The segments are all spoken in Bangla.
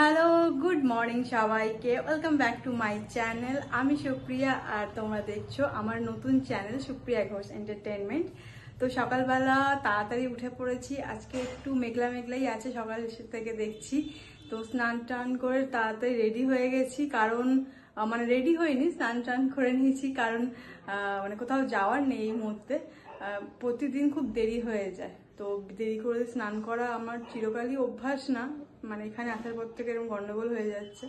হ্যালো গুড মর্নিং সবাইকে, welcome back to my channel. আমি সুপ্রিয়া আর তোমরা দেখছো আমার নতুন চ্যানেল সুপ্রিয়া ঘোষ এন্টারটেনমেন্ট। তো সকালবেলা তাড়াতাড়ি উঠে পড়েছি, আজকে একটু মেঘলা মেঘলাই আছে সকাল থেকে দেখছি। তো স্নান টান করে তাড়াতাড়ি রেডি হয়ে গেছি, কারণ মানে রেডি হইনি, স্নান টান করে নিয়েছি, কারণ মানে কোথাও যাওয়ার নেই এই মুহূর্তে। প্রতিদিন খুব দেরি হয়ে যায়, তো দেরি করে স্নান করা আমার চিরকালই অভ্যাস না, মানে এখানে আসার পর থেকে এরকম গন্ডগোল হয়ে যাচ্ছে।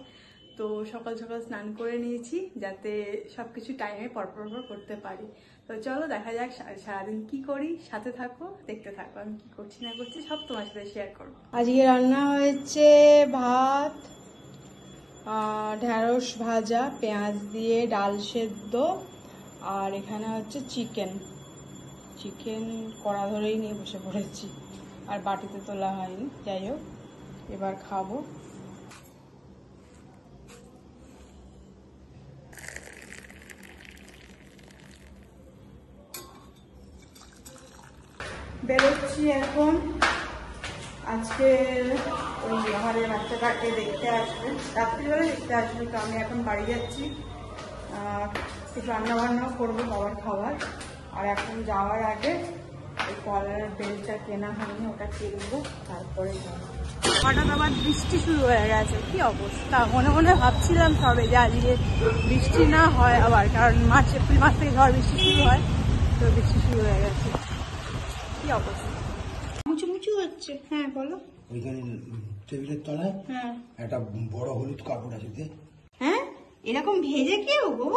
তো সকাল সকাল স্নান করে নিয়েছি যাতে সবকিছু টাইমে পরপর করতে পারি। তো চলো দেখা যাক সারাদিন কি করি, সাথে থাকো, দেখতে থাকো আমি কি করছি না করছি সব তোমার সাথে শেয়ার করবো। আজকে রান্না হয়েছে ভাত, ঢেঁড়স ভাজা, পেঁয়াজ দিয়ে ডাল সেদ্ধ, আর এখানে হচ্ছে চিকেন কড়া ধরেই নিয়ে বসে পড়েছি, আর বাটিতে তোলা হয়নি। যাই হোক, এবার খাবো। বেরোচ্ছি এখন, আজকে ওই আমাদের বাচ্চাটাকে দেখতে আসবে, রাত্রিবেলা দেখতে আসবে। তো আমি এখন বাড়ি যাচ্ছি, একটু রান্না বান্নাও করবো বাবার খাবার। আর এখন যাওয়ার আগে ওই কলার বেলটা কেনা হয়নি, ওটা কিনবো, তারপরে যাবো। হঠাৎ আবার বৃষ্টি শুরু হয়ে গেছে, কি অবস্থা! মনে মনে ভাবছিলাম সবে যে আজকে বৃষ্টি না হয় আবার, কারণ এপ্রিল মাস থেকে ঝড় বৃষ্টি শুরু হয়, তো বৃষ্টি শুরু হয়ে গেছে। কি অবস্থা, মুচুমুচু হচ্ছে। হ্যাঁ বলো। ওইখানে টেবিলের তলায় একটা বড় হলুদ কাপড় আছে। হ্যাঁ, এরকম ভেজে কেউ গো?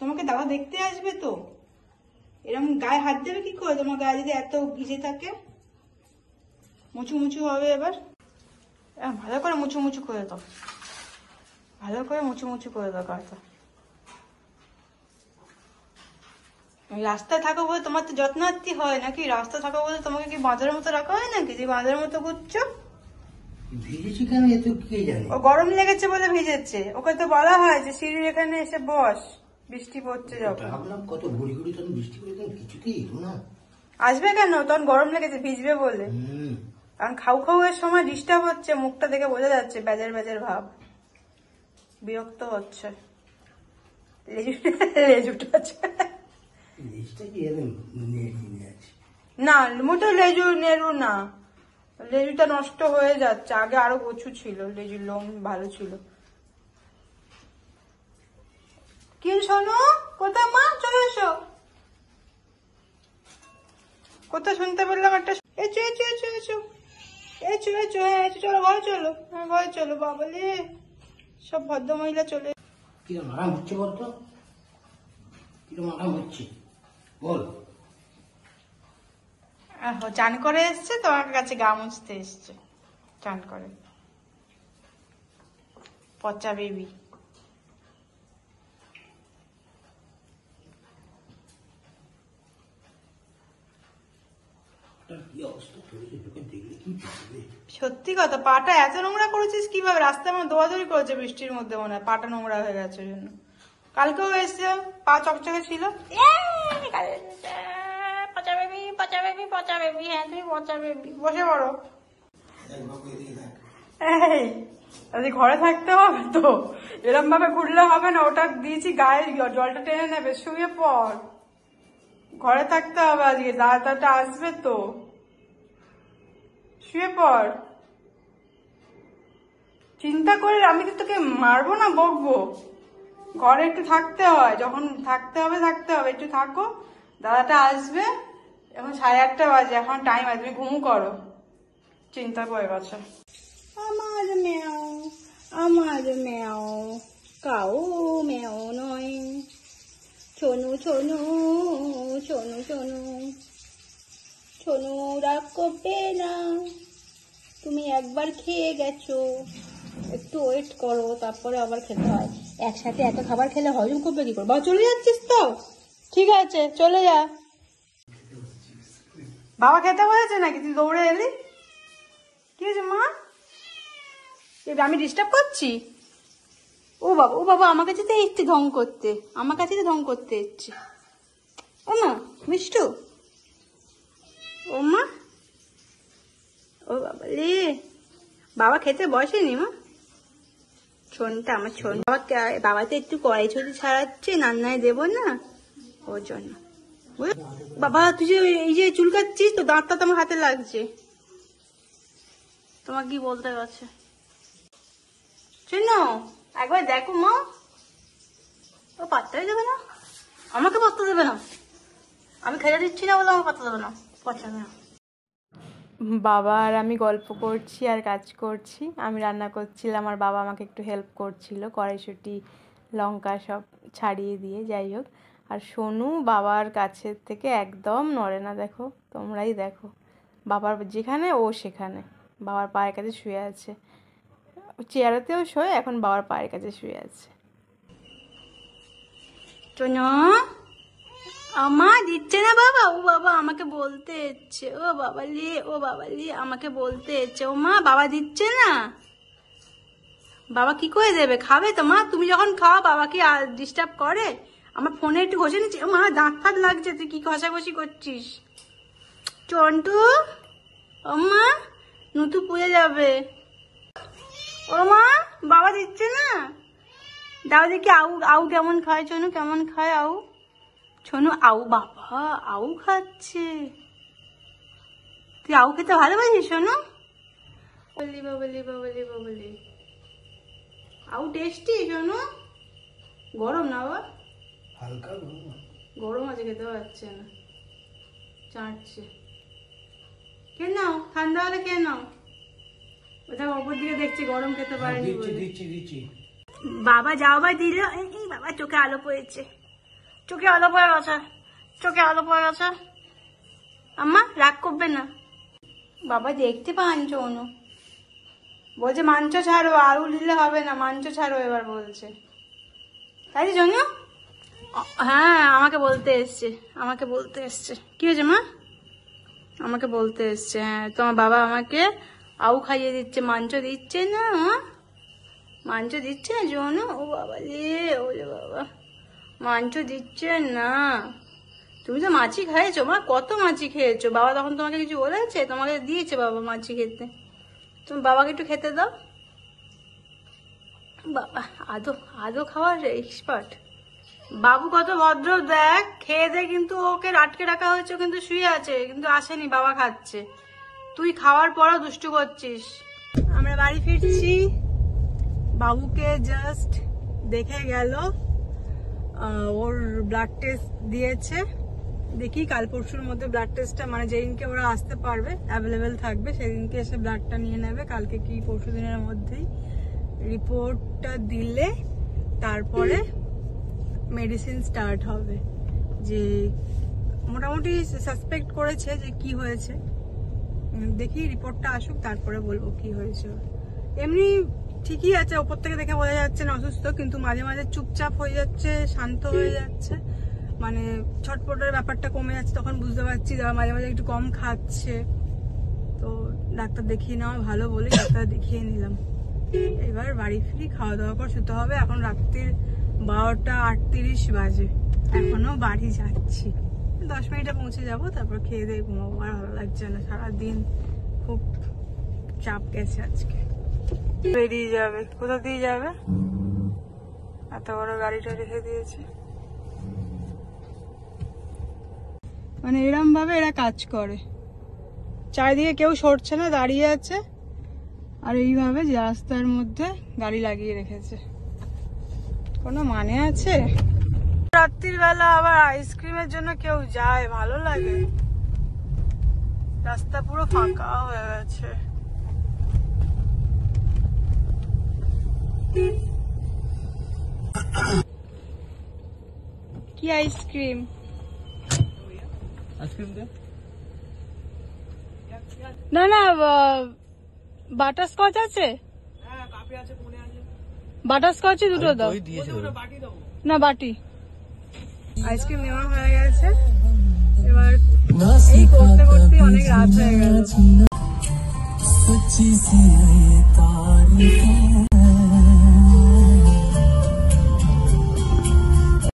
তোমাকে দাদা দেখতে আসবে তো, এরকম গায়ে হাত দেবে কি করে? তোমার গায়ে যদি এত ভিজে থাকে, মুচু মুচু হবে। এবার ভালো করে মুচু মুচু করে দাও, ভালো করে মুচু মুচু করে দাও গাটা। রাস্তায় থাকো বলে তোমার তো যত্নার্থী হয় নাকি? রাস্তা থাকো বলে তোমাকে কি বাঁদরের মতো রাখা হয় নাকি যে বাঁদরের মতো ঘুরছো? ভিজেছি কেন এত কে জানে? ও গরম লেগেছে বলে ভিজেছে, ওকে তো বলা হয় যে সিঁড়ির এখানে এসে বস, বৃষ্টি পড়ছে যখন। ভাবলাম কত ঘুরি ঘুরি তখন বৃষ্টি করে তখন কিছুতেই এলো না। আসবে কেন? তখন গরম লেগেছে, ভিজবে বলে। কারণ খাও খাও এর সময় ডিস্টার্ব হচ্ছে, মুখটা দেখে বোঝা যাচ্ছে বেজার বেজার ভাব, বিরক্ত হচ্ছে। লেজুটা আছে না, মোটেও লেজু নেড়ু না, লেজুটা নষ্ট হয়ে যাচ্ছে। আগে আরো কচু ছিল, লেজুর লোম ভালো ছিল। কি শোনো, কোথায় মা? চলে এসো। কোথায় শুনতে পেলাম একটা, এসো এসো এসো এসো এসো এসো, হ্যাঁ এসো, চলো ঘরে চলো, হ্যাঁ ঘরে চলো। বাবালে, সব ভদ্র মহিলা চলে। কিরম আরাম হচ্ছে বলতো, কিরম আরাম হচ্ছে বল। চান করে এসছে, তোমার কাছে গা মুছতে এসছে, চান করে। পচা বেবি। সত্যি কথা, পাটা এত নোংরা করেছিস কিভাবে? রাস্তায় আমার দৌড়াদৌড়ি করেছে বৃষ্টির মধ্যে, মনে হয় পাটা নোংরা হয়ে গেছে ওই জন্য। কালকেও এসছে, পা চকচকে ছিল। পচা বেবি, পচা বেবি, পচা বেবি। হ্যাঁ তুমি পচা বেবি, বসে পড়ো। এই ঘরে থাকতে হবে তো, এরম ভাবে ঘুরলে হবে না। ওটা দিয়েছি গায়ে, জলটা টেনে নেবে, শুয়ে পড়। ঘরে থাকতে হবে আজকে, দাদাটা আসবে তো, শুয়ে পড়। চিন্তা করে আমি তো তোকে মারবো না, বকবো। ঘরে একটু থাকতে হয়, যখন থাকতে হবে একটু থাকো। দাদাটা আসবে, এখন 8:30 বাজে, এখন টাইম আছে, তুমি ঘুমু করো। চিন্তা করে গেছে। আমার মেও, আমার মেও, কাউ মেও নয়। ছোনু ছোনু ছোনু ছোনু ছোনু, রাগ করবে না, তুমি একবার খেয়ে গেছো, একটু ওয়েট করো, তারপরে আবার খেতে হয়। একসাথে এত খাবার খেলে হজম করবে কি করে? বা চলে যাচ্ছিস তো, ঠিক আছে চলে যা। বাবা খেতে বলেছে নাকি? তুই দৌড়ে এলি, কি হয়েছে মা? আমি ডিস্টার্ব করছি? ও বাবা, ও বাবা, আমার কাছে তো এসছে ঢং করতে, আমার কাছে তো ঢং করতে এসছে। ও মা মিষ্টু, ও মা, ও বাবা রে, বাবা খেতে বসেনি মা? ছোনটা আমার ছোন বাবা তো একটু কড়াই ছুটি ছাড়াচ্ছে, রান্নায় দেবো না ওর জন্য। বাবা তুই যে এই যে চুল কাটছিস তো দাঁতটা তো আমার হাতে লাগছে, তোমার কি বলতে আছে? শোনো একবার দেখো মা, ও পাত্তাই দেবে না, আমাকে পাত্তা দেবে না, আমি খেতে দিচ্ছি না বলে আমার পাত্তা দেবে না, পাত্তা দেবে না। বাবা আর আমি গল্প করছি আর কাজ করছি, আমি রান্না করছিলাম আর বাবা আমাকে একটু হেল্প করছিল কড়াইশুঁটি লঙ্কা সব ছাড়িয়ে দিয়ে। যাই হোক, আর সোনু বাবার কাছের থেকে একদম নড়ে না, দেখো তোমরাই দেখো, বাবার যেখানে ও সেখানে, বাবার পায়ের কাছে শুয়ে আছে, চেয়ারেতেও শোয়, এখন বাবার পায়ের কাছে শুয়ে আছে। সোনু আমা দিচ্ছে না বাবা, ও বাবা আমাকে বলতে এসছে, ও বাবা লি আমাকে বলতে এসছে, ও মা বাবা দিচ্ছে না, বাবা কি করে দেবে, খাবে তো মা, তুমি যখন খাও বাবা কি ডিস্টার্ব করে? আমার ফোনে একটু ঘষে নিচ্ছি, ও মা দাঁত ফাঁত লাগছে, তুই কি ঘষাঘষি করছিস? চন্টু ও মা নতু পুড়ে যাবে, ও মা বাবা দিচ্ছে না, দাও দেখি আউ আউ কেমন খায়, চনু কেমন খায় আউ, শোনো আউ, বাবা আউ খাচ্ছে, তুই আউ খেতে ভালোবাসিস শোনো? বলি বাবলি বাবলি বাবলি, আউ টেস্টি শোনো, গরম না বাবা, হালকা গরম আছে, খেতে পারছে না, চাটছে, কে নাও ঠান্ডা হলে কে নাও, ওটা অপর দিকে দেখছে গরম খেতে পারেনি বলে। দিচ্ছি বাবা যাও বা দিল, এই বাবা চোখে আলো পড়েছে, চোখে আলো পড়ে গেছে, চোখে আলো পড়ে গেছে, আম্মা রাগ করবে না, বাবা দেখতে পাঞ্চ অনু বলছে মাংস ছাড়ো, আলু দিলে হবে না, মাংস ছাড়ো এবার বলছে, তাই জন্য হ্যাঁ আমাকে বলতে এসছে, কি হয়েছে মা? আমাকে বলতে এসছে, হ্যাঁ তোমার বাবা আমাকে আউ খাইয়ে দিচ্ছে, মাংস দিচ্ছে না, মাংস দিচ্ছে না জন্য, ও বাবা রে, ও বাবা মাংস দিচ্ছে না, তুমি তো মাছি খাইয়েছো মা, কত মাছি খেয়েছো, বাবা তখন তোমাকে কিছু বলেছে? তোমাকে দিয়েছে বাবা মাছি খেতে, তুমি বাবাকে একটু খেতে দাও, বাবা আদো খাওয়ার এক্সপার্ট, বাবু কত ভদ্র দেখ, খেয়ে দে, কিন্তু ওকে আটকে রাখা হয়েছে, কিন্তু শুয়ে আছে, কিন্তু আসেনি, বাবা খাচ্ছে, তুই খাওয়ার পরও দুষ্টু করছিস। আমরা বাড়ি ফিরছি, বাবুকে জাস্ট দেখে গেল, ওর ব্লাড টেস্ট দিয়েছে, দেখি কাল পরশুর মধ্যে ব্লাড টেস্টটা, মানে যেদিনকে ওরা আসতে পারবে অ্যাভেলেবেল থাকবে সেদিনকে এসে ব্লাডটা নিয়ে নেবে, কালকে কি পরশু দিনের মধ্যেই রিপোর্টটা দিলে তারপরে মেডিসিন স্টার্ট হবে, যে মোটামুটি সাসপেক্ট করেছে যে কি হয়েছে, দেখি রিপোর্টটা আসুক তারপরে বলবো কি হয়েছে। এমনি ঠিকই আছে, ওপর থেকে দেখে বোঝা যাচ্ছে না অসুস্থ, কিন্তু মাঝে মাঝে চুপচাপ হয়ে যাচ্ছে, শান্ত হয়ে যাচ্ছে, মানে ছটপটের ব্যাপারটা কমে যাচ্ছে, তখন বুঝতে পারছি, মাঝে মাঝে একটু কম খাচ্ছে, তো ডাক্তার দেখিয়ে নেওয়া ভালো বলে ডাক্তার দেখিয়ে নিলাম। এবার বাড়ি ফিরি, খাওয়া দাওয়া করে শুতে হবে, এখন রাত্রির 12:38 বাজে, এখনো বাড়ি যাচ্ছি, 10 মিনিটে পৌঁছে যাবো, তারপর খেয়ে দিয়ে ঘুমাবো, আর ভালো লাগছে না, সারাদিন খুব চাপ গেছে আজকে। বেরিয়ে যাবে, কোথা দিয়ে যাবে, এত বড় গাড়িটা রেখে দিয়েছে, মানে এরম ভাবে এরা কাজ করে, চারিদিকে কেউ সরছে না, দাঁড়িয়ে আছে, আর এইভাবে যে রাস্তার মধ্যে গাড়ি লাগিয়ে রেখেছে, কোনো মানে আছে? রাত্রির বেলা আবার আইসক্রিমের জন্য কেউ যায়, ভালো লাগে, রাস্তা পুরো ফাঁকা হয়ে গেছে। কি আইসক্রিম? না না বাটারস্কচ আছে, বাটারস্কচ দুটো দাও, না বাটি। আইসক্রিম নেওয়া হয়ে গেছে, এবার এই করতে করতে অনেক রাত হয়ে গেল।